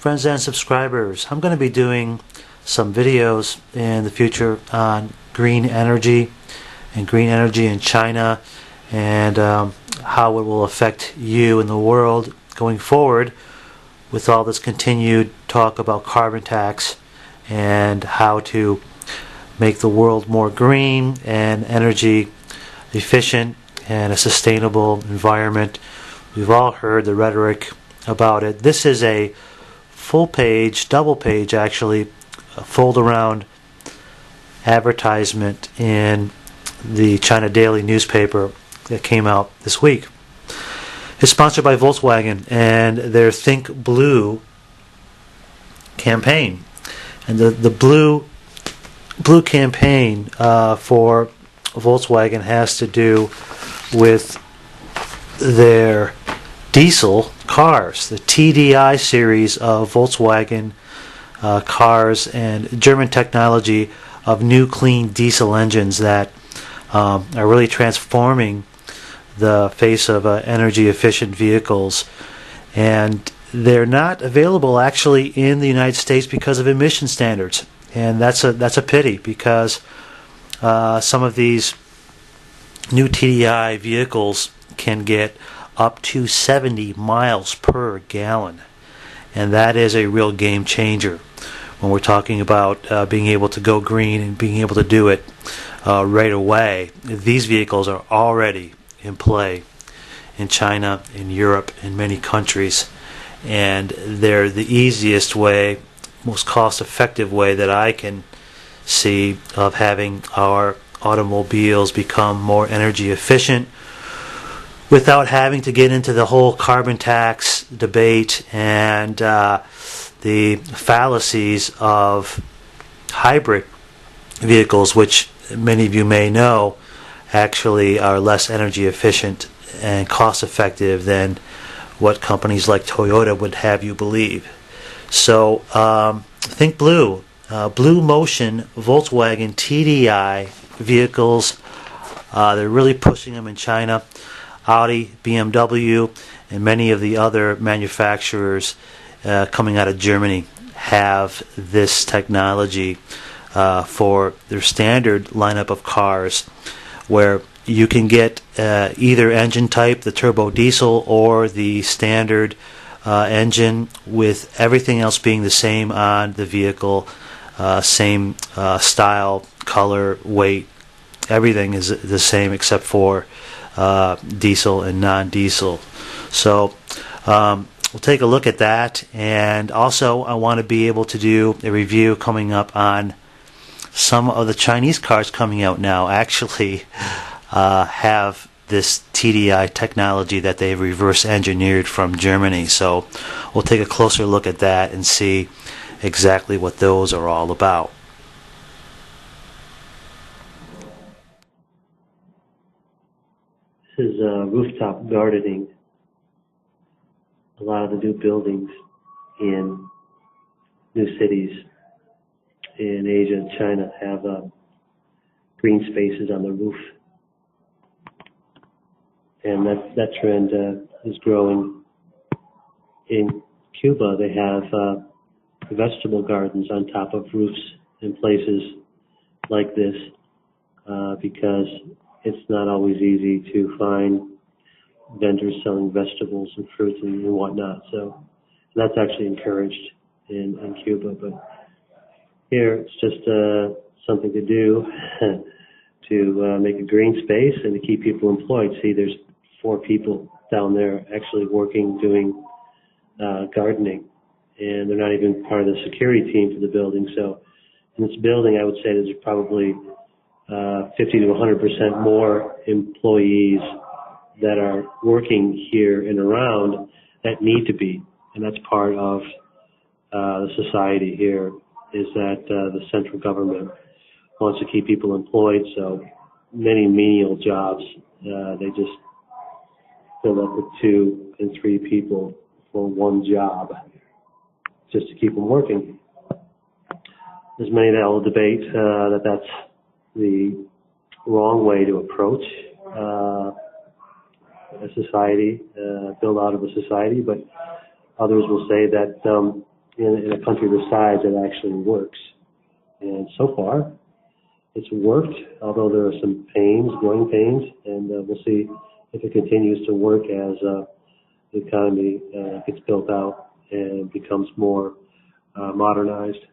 friends and subscribers. I'm going to be doing some videos in the future on green energy and green energy in China and how it will affect you and the world going forward with all this continued talk about carbon tax and how to make the world more green and energy efficient and a sustainable environment. We've all heard the rhetoric about it. This is a full page, double page actually, fold around advertisement in the China Daily newspaper that came out this week. It's sponsored by Volkswagen and their Think Blue campaign. And the blue campaign for Volkswagen has to do with their diesel cars, the TDI series of Volkswagen cars and German technology of new clean diesel engines that are really transforming the face of energy efficient vehicles. And they're not available actually in the United States because of emission standards, and that's a pity, because some of these new TDI vehicles can get up to 70 miles per gallon, and that is a real game changer when we're talking about being able to go green and being able to do it right away. These vehicles are already in play in China, in Europe, in many countries, and they're the easiest way, most cost-effective way that I can see of having our automobiles become more energy efficient without having to get into the whole carbon tax debate and the fallacies of hybrid vehicles, which many of you may know actually are less energy efficient and cost effective than what companies like Toyota would have you believe. So think blue. Blue Motion Volkswagen TDI vehicles, they're really pushing them in China. Audi, BMW, and many of the other manufacturers coming out of Germany have this technology for their standard lineup of cars, where you can get either engine type, the turbo diesel, or the standard engine, with everything else being the same on the vehicle, same style, color, weight. Everything is the same except for diesel and non-diesel. So we'll take a look at that, and also I want to be able to do a review coming up on some of the Chinese cars coming out now actually have this TDI technology that they've reverse engineered from Germany. So we'll take a closer look at that and see exactly what those are all about. This is rooftop gardening. A lot of the new buildings in new cities in Asia and China have green spaces on the roof. And that trend is growing. In Cuba, they have vegetable gardens on top of roofs in places like this because it's not always easy to find vendors selling vegetables and fruits and whatnot. So that's actually encouraged in Cuba. But here it's just something to do to make a green space and to keep people employed. See, there's 4 people down there actually working, doing gardening, and they're not even part of the security team for the building. So in this building, I would say there's probably 50 to 100% more employees that are working here and around that need to be, and that's part of the society here, is that the central government wants to keep people employed. So many menial jobs, they just fill up with 2 and 3 people for one job just to keep them working. There's many that will debate that that's the wrong way to approach a society, build out of a society, but others will say that in a country this size it actually works. And so far, it's worked, although there are some pains, growing pains, and we'll see if it continues to work as the economy gets built out and becomes more modernized.